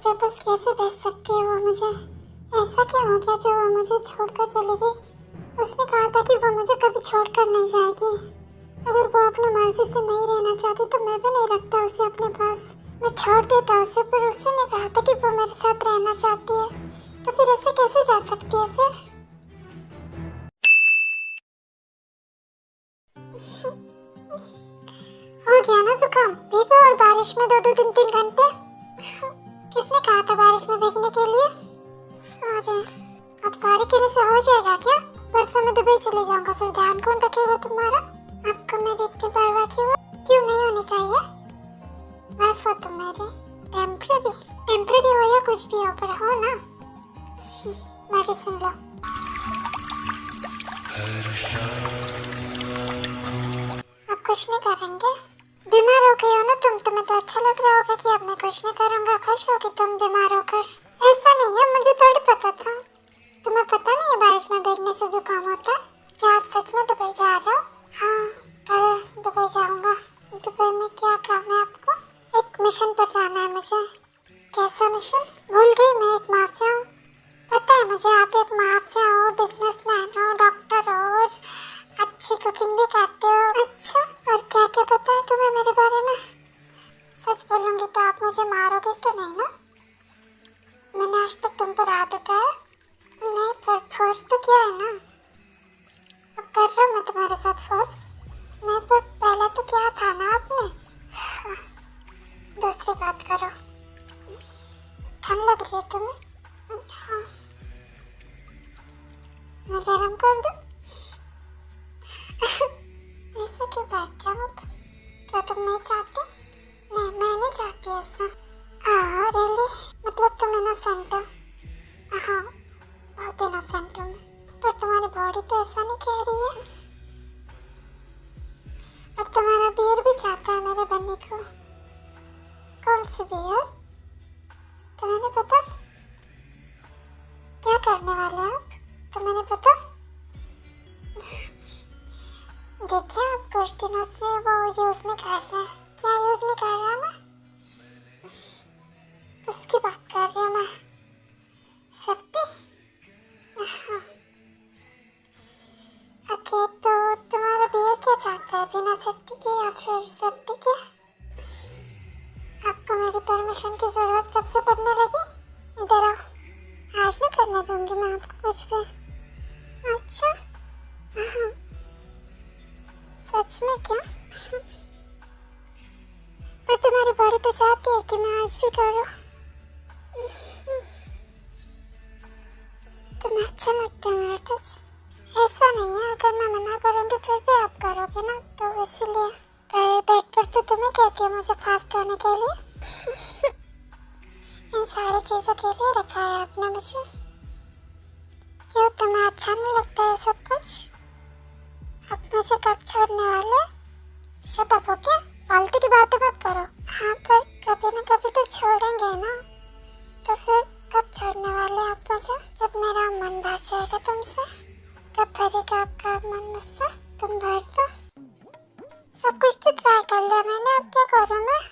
पे बस कैसे भेज सकती है वो मुझे? ऐसा क्या हो गया जो वो मुझे छोड़कर चली गई? उसने कहा था कि वो मुझे कभी छोड़कर नहीं जाएगी। अगर वो अपनी मर्जी से नहीं रहना चाहती तो मैं भी नहीं रखता उसे अपने पास। मैं छोड़ देता उसे, पर उसी ने कहा था कि वो मेरे साथ रहना चाहती है, तो फिर ऐसे कैसे जा सकती है फिर? हो गया ना जुकाम, भीगो और बारिश में 2-2 3-3 घंटे। किसने कहा था बारिश में भीगने के लिए? सॉरी। अब सॉरी कहने से हो जाएगा क्या? परसों मैं दुबई चले जाऊंगा, फिर ध्यान कौन रखेगा तुम्हारा? आपको मेरी इतनी परवाह क्यों नहीं होनी चाहिए? वाइफ हो तुम मेरी। टेम्परेरी हो या कुछ भी हो, पर हो ना। मेडिसिन लो। अब कुछ नहीं करेंगे। बीमार हो गई हो ना तुम, तुम्हें तो अच्छा लग रहा होगा कि अब मैं कुछ नहीं करूंगा। खुश हो कि तुम बीमार होकर? ऐसा नहीं है, मुझे थोड़ी पता था। तुम्हें पता नहीं है बारिश में भीगने से जुकाम होता है? क्या आप सच में दुबई जा रहे हो? हाँ, कल दुबई जाऊंगा। दुबई में क्या काम है आपको? एक मिशन पर जाना है मुझे। कैसा मिशन? भूल गई, मैं एक माफिया हूँ। पता है मुझे, आप एक माफिया हो, बिजनेसमैन हो, डॉक्टर हो और अच्छी कुकिंग भी करते हो। अच्छा, और क्या क्या पता है तुम्हें मेरे बारे में? सच बोलूंगी तो आप मुझे मारोगे तो नहीं ना? मैंने आज तक तुम पर हाथ उठाया नहीं, पर फोर्स तो किया है ना? अब कर रहा हूँ मैं तुम्हारे साथ फोर्स नहीं, पर पहले तो क्या था ना आपने। हाँ, दूसरी बात करो। ठंड लग रही है तुम्हें? हाँ, मैं गरम कर दूँ? ऐसा क्यों करते हो आप? क्या तुम नहीं चाहते? नहीं, मैं नहीं चाहती ऐसा। हाँ रियली, मतलब तुम इनोसेंट हो। हाँ, बहुत इनोसेंट हूँ मैं, पर तुम्हारी बॉडी तो ऐसा नहीं कह रही है। अब तुम्हारा बियर भी चाहता है मेरे बनने को। कौन सी बियर? तुम्हें नहीं पता? क्या करने वाले हैं आप? तुम्हें नहीं पता? देखिए, आप कुछ दिनों से वो यूज नहीं कर रहे हैं। क्या यूज नहीं कर रहा मैं? उसकी बात कर रही हूँ मैं। सेफ्टी? हाँ। ओके, तो तुम्हारा बियर क्या चाहता है, बिना सेफ्टी के या फिर सेफ्टी के? आपको मेरी परमिशन की जरूरत कब से पड़ने लगी? इधर आओ, आज नहीं करने दूंगी मैं आपको कुछ भी। अच्छा, हाँ, सच में क्या? पर तुम्हारी बॉडी तो चाहती है कि मैं आज भी करूँ। तुम्हें अच्छा लगता है मेरा टच? ऐसा नहीं है, अगर मैं मना करूँगी फिर भी आप करोगे ना, तो इसीलिए। पर बेड पर तो तुम्हें कहती है मुझे फास्ट होने के लिए। इन सारी चीज़ों के लिए रखा है आपने मुझे। क्यों, तुम्हें अच्छा नहीं लगता है सब कुछ? अब मुझे कब छोड़ने वाले? शट अप, हो क्या? फालतू की बातें मत करो। हाँ, पर कभी न कभी तो छोड़ेंगे ना, तो फिर कब छोड़ने वाले आप मुझे? जब मेरा मन भर जाएगा तुमसे। कब भरेगा आपका मन मुझसे? तुम भर दो। सब कुछ तो ट्राई कर लिया मैंने, अब क्या करूँ मैं?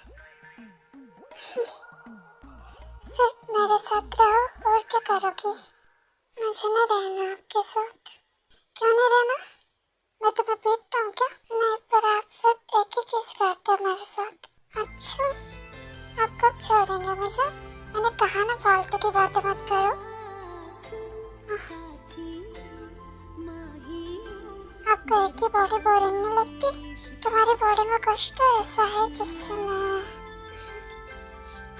सिर्फ मेरे साथ रहो, और क्या करोगी? मुझे नहीं रहना आपके साथ। क्यों नहीं रहना? मैं तुम्हें पीटता हूँ क्या? नहीं, पर आप सिर्फ एक ही चीज करते हो मेरे साथ। अच्छा, आप कब छोड़ेंगे मुझे? मैंने कहा ना, फालतू की बातें मत करो। आपको एक ही बॉडी बोरिंग नहीं लगती? तुम्हारी बॉडी में कुछ तो ऐसा है जिससे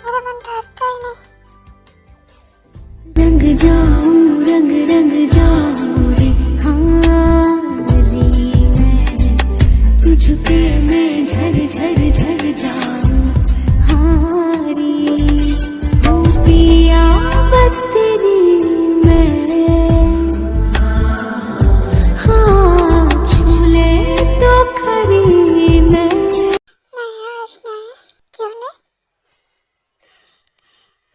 मेरा मन भरता ही नहीं। रंग रंग जाऊं रे हारी मैं, तुझ पे मैं झर झर झर जाऊं हारी। ओ पिया बस तेरी मैं, हाँ झूले तो खरी मैं। नहीं आज नहीं। क्यों नहीं?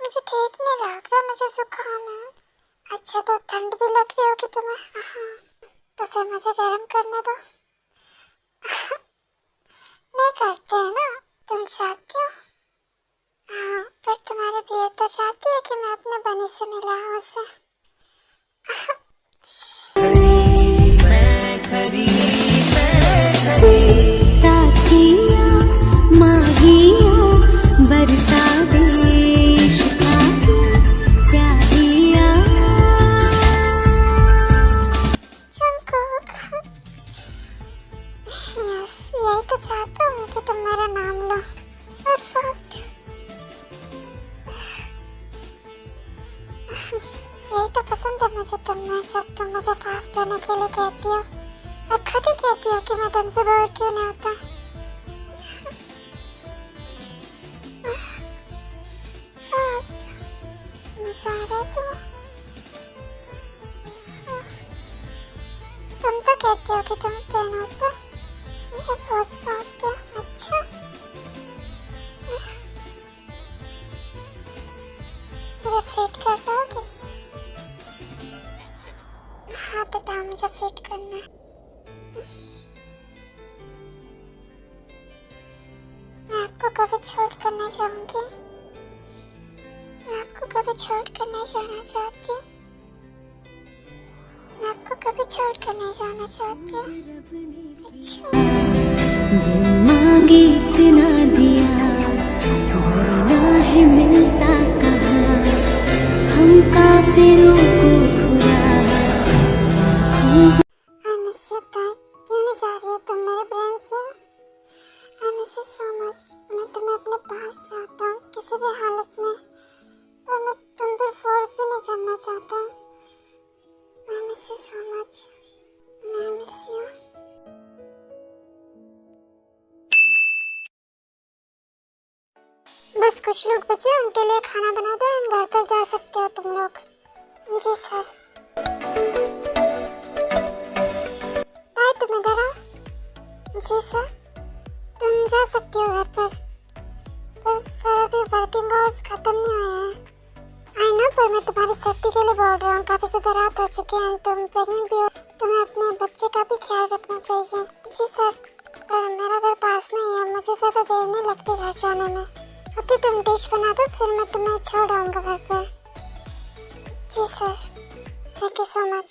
मुझे ठीक नहीं लग रहा, मुझे जुकाम है। अच्छा, तो ठंड भी लग रही होगी तुम्हें? हाँ, तो फिर मुझे गर्म करने दो। नहीं करते हैं ना, तुम चाहते हो? हाँ, पर तुम्हारी भीड़ तो चाहती है कि मैं अपने बनी से मिला हूँ उसे। साथिया माहिया बरसा देश खाती स्याहिया। जंकुक, यस, यही तो चाहता हूँ कि तुम मेरा नाम लो और फास्ट। यही तो पसंद है मुझे तुम में, जब तुम मुझे फास्ट होने के लिए कहती हो और खुद ही कहती हो कि मैं तुमसे बोर क्यों नहीं होता। फास्ट, मजा आ रहा है तुम्हें? तुम तो कहती हो कि तुम पेन होता, ये बहुत सॉफ्ट है। अच्छा, मुझे फिट कर दोगे? हाथ हटाओ, मुझे फिट करना है। मैं आपको कभी छोड़ कर नहीं जाऊंगी। मैं आपको कभी छोड़ कर नहीं जाना चाहती। मैं आपको कभी छोड़ कर नहीं जाना चाहती। अच्छा, दिल मांगे इतना दिया वरना है मिलता कहाँ, हम काफिरों को खुदा। I miss you, ताई। क्यों नहीं जा रही हो तुम मेरे ब्रेन से? I miss you so much। मैं तुम्हें अपने पास चाहता हूँ किसी भी हालत में, पर मैं तुम पर फोर्स भी नहीं करना चाहता। I miss you so much। I miss you। बस कुछ लोग बचे, उनके लिए खाना बना दो, घर पर जा सकते हो तुम लोग। जी सर। ताई तुम इधर आओ। जी सर, तुम जा सकती हो घर पर सर अभी वर्किंग आवर्स खत्म नहीं हुए हैं। आई नो, पर मैं तुम्हारी सेफ्टी के लिए बोल रहा हूँ। काफी ज्यादा रात हो चुकी है, तुम प्रेग्नेंट भी हो, तुम्हें अपने बच्चे का भी ख्याल रखना चाहिए। जी सर, पर मेरा घर पास में ही है, मुझे ज्यादा देर नहीं लगती घर जाने में। ओके, तुम डिश बना दो, फिर मैं तुम्हें छोड़ आऊँगा घर पर। जी sir, thank you so much.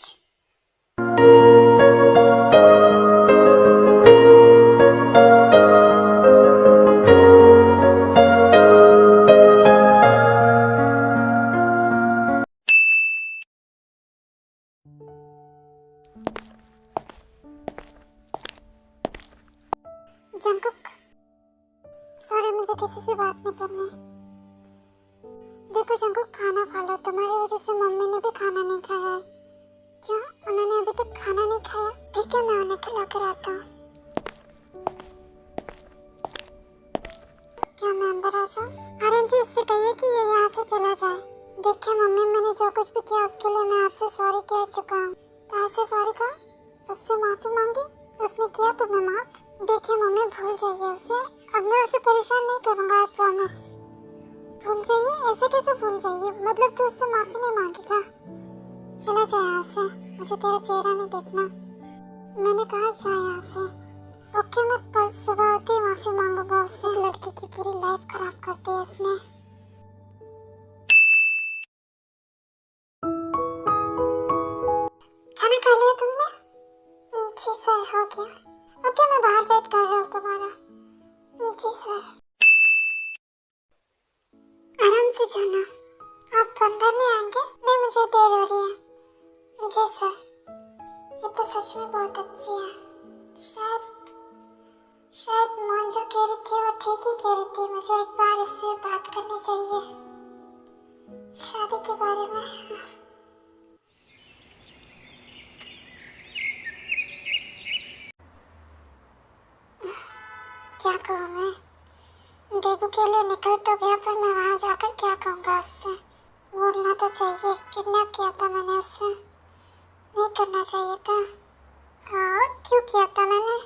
Jungkook, sorry, मुझे किसी से बात नहीं करनी। देखो जंकुक, खाना खा लो, तुम्हारी वजह से मम्मी ने भी खाना नहीं खाया है। क्यों, उन्होंने अभी तक खाना नहीं खाया? ठीक है, मैं उन्हें खिला कर आता हूँ। क्या मैं अंदर आ जाऊँ? आर्यन जी, इससे कहिए कि ये यहाँ से चला जाए। देखिए मम्मी, मैंने जो कुछ भी किया उसके लिए मैं आपसे सॉरी कह चुका हूँ। तो ऐसे सॉरी कहा, उससे माफी मांगी, उसने किया तुम्हें माफ। देखिए मम्मी, भूल जाइए उसे, अब मैं उसे परेशान नहीं करूँगा, आई प्रॉमिस। भूल जाइए? ऐसे कैसे भूल जाइए? मतलब तू उससे माफी नहीं मांगेगा? चला जाए यहाँ से, मुझे तेरा चेहरा नहीं देखना। मैंने कहा जाए यहाँ से। ओके, मैं कल सुबह होते ही माफी मांगूंगा उससे। लड़की की पूरी लाइफ खराब कर दी इसने। खाना खा लिया तुमने? जी सर, हो गया। ओके, मैं बाहर वेट कर रहा हूँ तुम्हारा। जी सर। आराम से जाना, आप अंदर नहीं आएंगे? नहीं, मुझे देर हो रही है। जी सर। ये तो सच में बहुत अच्छी है। शायद मोहन जो कह रही थी वो ठीक ही कह रही थी। मुझे एक बार इससे बात करनी चाहिए, शादी के बारे में। क्या कहूँ मैं? देवू के लिए निकल तो गया, पर मैं वहाँ जाकर क्या कहूँगा उससे? बोलना तो चाहिए, किडनैप किया था मैंने उससे, नहीं करना चाहिए था। हाँ, क्यों किया था मैंने?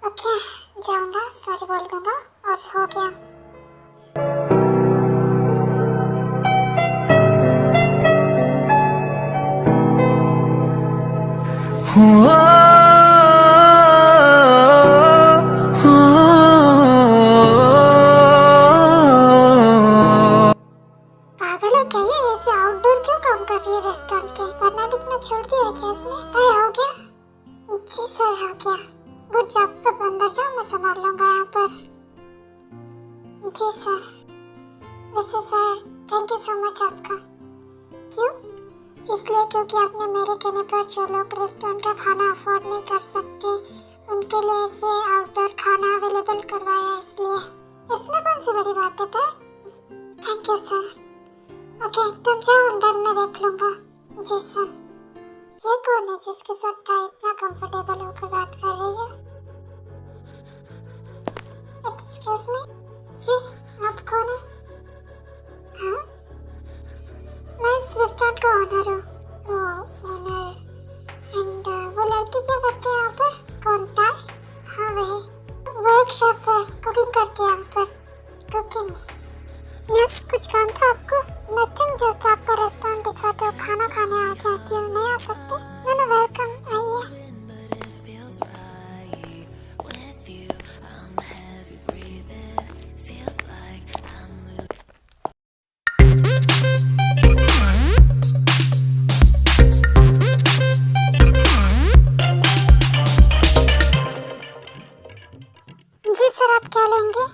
ओके, जाऊँगा, सॉरी बोल दूँगा और हो गया। आप अंदर जाओ, मैं संभाल लूंगा यहाँ पर। जी सर। वैसे sir thank you so much आपका। क्यों? इसलिए क्योंकि आपने मेरे कहने पर जो लोग रेस्टोरेंट का खाना अफोर्ड नहीं कर सकते उनके लिए ऐसे आउटडोर खाना अवेलेबल करवाया, इसलिए। इसमें कौन सी बड़ी बात है sir? Thank you sir. Okay तुम जाओ अंदर, मैं देख लूंगा। जी सर। ये कौन है जिसके साथ था इतना कंफर्टेबल होकर बात कर रही है? Excuse me. जी आप कौन है? हाँ मैं इस रेस्टोरेंट का ओनर हूँ। ओनर। एंड वो लड़की क्या करते हैं यहाँ पर? कौन था? हाँ वही। वो एक शेफ है, कुकिंग करती है यहाँ पर। कुकिंग। यस कुछ काम था आपको? नथिंग, जस्ट आपका रेस्टोरेंट दिखाते हो, खाना खाने आ गया। क्यों नहीं आ सकते? नो वेलकम, आइए। जी सर आप क्या लेंगे?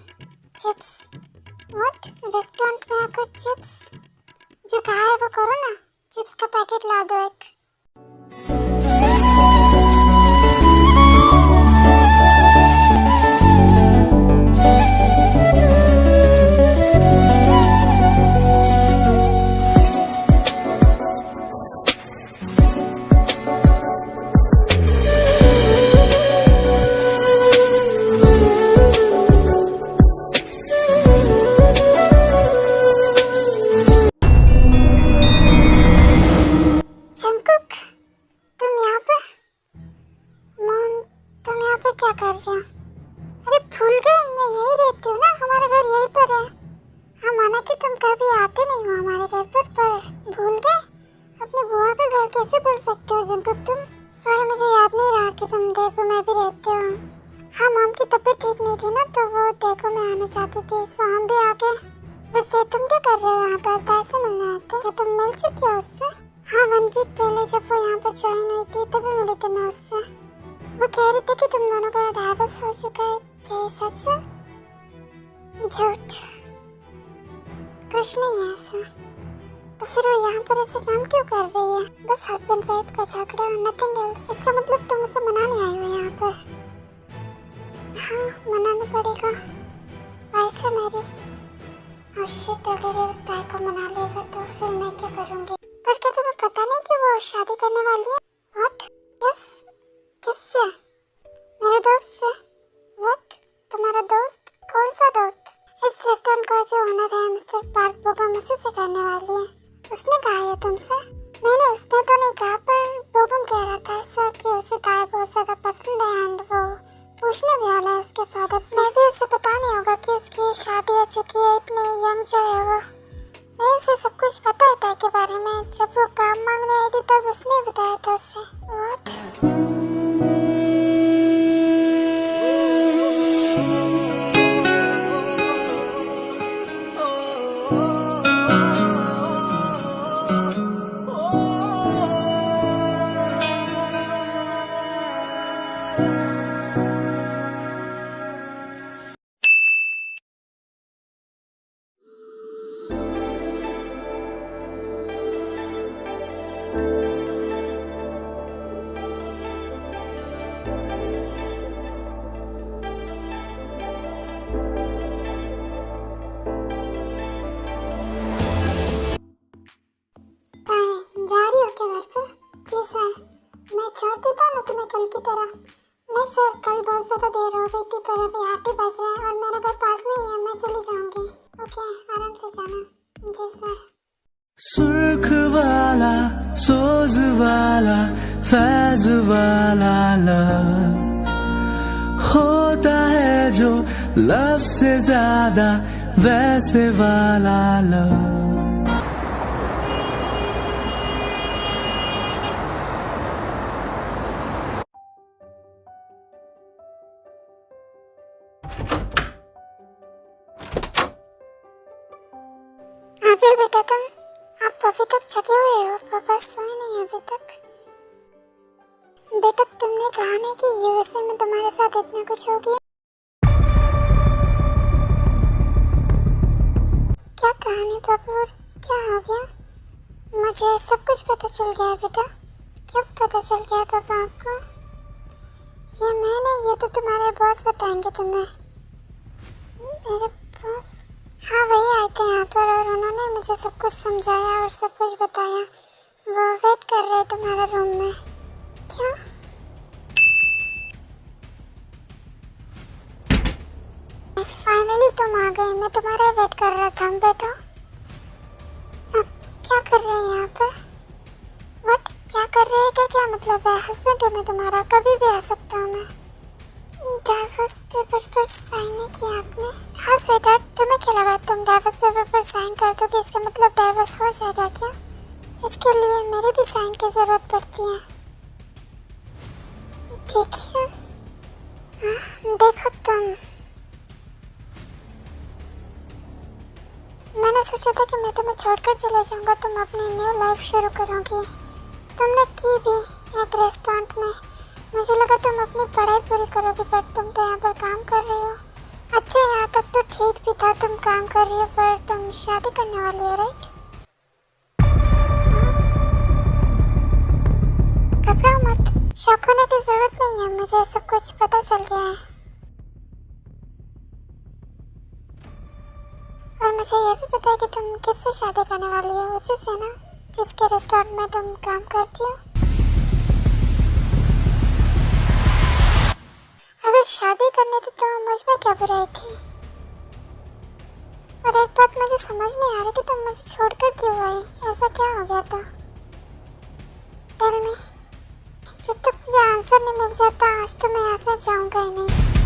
चिप्स। व्हाट? रेस्टोरेंट में आकर चिप्स? जो कहा है वो करो ना, चिप्स का पैकेट ला दो एक। जंकुक तुम यहाँ पर? मोहन तुम यहाँ पर क्या कर रहे हो? अरे भूल गए, मैं यही रहती हूँ ना, हमारा घर यहीं पर है। हाँ माना कि तुम कभी आते नहीं हो हमारे घर पर भूल गए? अपनी बुआ का घर कैसे भूल सकते हो जंकुक तुम? सॉरी मुझे याद नहीं रहा कि तुम देखो मैं भी रहती हूँ। हाँ मॉम की तबीयत ठीक नहीं थी ना, तो वो देखो मैं आना चाहती थी, सो हम भी आ गए। वैसे तुम क्या कर रहे हो यहाँ पर? पैसे मिलने आए थे क्या? तुम मिल चुकी हो उससे? हाँ 1 वीक पहले जब वो यहाँ पर ज्वाइन हुई थी तभी मिली थी मैं उससे। वो कह रही थी कि तुम दोनों का डाइवोर्स हो चुका है, क्या ये सच है? झूठ, कुछ नहीं है ऐसा। तो फिर वो यहाँ पर ऐसे काम क्यों कर रही है? बस हस्बैंड वाइफ का झगड़ा, नथिंग एल्स। इसका मतलब तुम उसे मनाने आई हो यहाँ पर? हाँ मनाना पड़ेगा, वाइफ है मेरी। और शिट अगर ये उस गाय को मना लेगा तो फिर मैं क्या करूँगी? पर क्या तुम्हें पता नहीं कि वो शादी करने वाली है? व्हाट? यस। किससे? मेरे दोस्त से। व्हाट? तुम्हारा दोस्त? कौन सा दोस्त? इस रेस्टोरेंट का जो ओनर है मिस्टर पार्क बोगम, उसी से करने वाली है। उसने कहा है तुमसे? नहीं उसने तो नहीं कहा, पर बोगम कह रहा था ऐसा कि उसे गाय बहुत ज्यादा पसंद है एंड वो पूछने भी वाला है उसके फादर से। मैं भी उसे पता नहीं होगा कि उसकी शादी हो चुकी है, इतने यंग जो है वो। नहीं उसे सब कुछ पता है ताई के बारे में, जब वो काम मांगने आई थी तब उसने बताया था उससे। व्हाट? छोड़ देता ना तुम्हें कल की तरह। नहीं सर कल बहुत ज्यादा देर हो गई थी, पर अभी 8 ही बज रहे हैं और मेरा घर पास नहीं है, मैं चली जाऊंगी। ओके आराम से जाना। जी सर। सुर्ख वाला सोज वाला फैज वाला लव होता है जो लव से ज्यादा वैसे वाला लव। अभी बेटा तुम, आप अभी तक जगे हुए हो? पापा सोए नहीं अभी तक? बेटा तुमने कहा नहीं कि यूएसए में तुम्हारे साथ इतना कुछ हो गया। क्या कहानी पापा, और क्या हो गया? मुझे सब कुछ पता चल गया है बेटा। क्या पता चल गया है पापा आपको? ये मैं नहीं, ये तो तुम्हारे बॉस बताएंगे तुम्हें। मेरे बॉस? हाँ वही आए थे यहाँ पर और उन्होंने मुझे सब कुछ समझाया और सब कुछ बताया। वो वेट कर रहे तुम्हारे रूम में। क्या? फाइनली तुम आ गए, मैं तुम्हारा वेट कर रहा था बेटा। अब क्या कर रहे हैं यहाँ पर? व्हाट? क्या कर रहे हैं? क्या मतलब है? हस्बैंड हूँ मैं तुम्हारा, कभी भी आ सकता हूँ मैं। डाइवोर्स पेपर पर साइन नहीं किया आपने? हाँ स्वीटहार्ट, तुम्हें क्या लगा तुम डाइवोर्स पेपर पर साइन कर दोगे इसका मतलब डाइवोर्स हो जाएगा क्या? इसके लिए मेरे भी साइन की जरूरत पड़ती है। देखिए, देखो तुम, मैंने सोचा था कि मैं तुम्हें छोड़कर चला जाऊंगा, तुम अपनी न्यू लाइफ शुरू करोगी। तुमने की भी एक रेस्टोरेंट में। मुझे लगा तुम अपनी पढ़ाई पूरी करोगी, पर तुम तो यहाँ पर काम कर रही हो। अच्छा यहाँ तक तो ठीक भी था, तुम काम कर रही हो, पर तुम शादी करने वाली हो राइट? घबराओ मत, शौक होने की जरूरत नहीं है, मुझे सब कुछ पता चल गया है। और मुझे ये भी पता है कि तुम किससे शादी करने वाली हो, उसी से ना जिसके रेस्टोरेंट में तुम काम करती हो। अगर शादी करनी थी तो मुझ में क्या बुराई थी? और एक बात मुझे समझ नहीं आ रही कि तुम मुझे छोड़कर क्यों आई? ऐसा क्या हो गया था? Tell me. जब तक मुझे आंसर नहीं मिल जाता आज तो मैं यहाँ से जाऊँगा ही नहीं।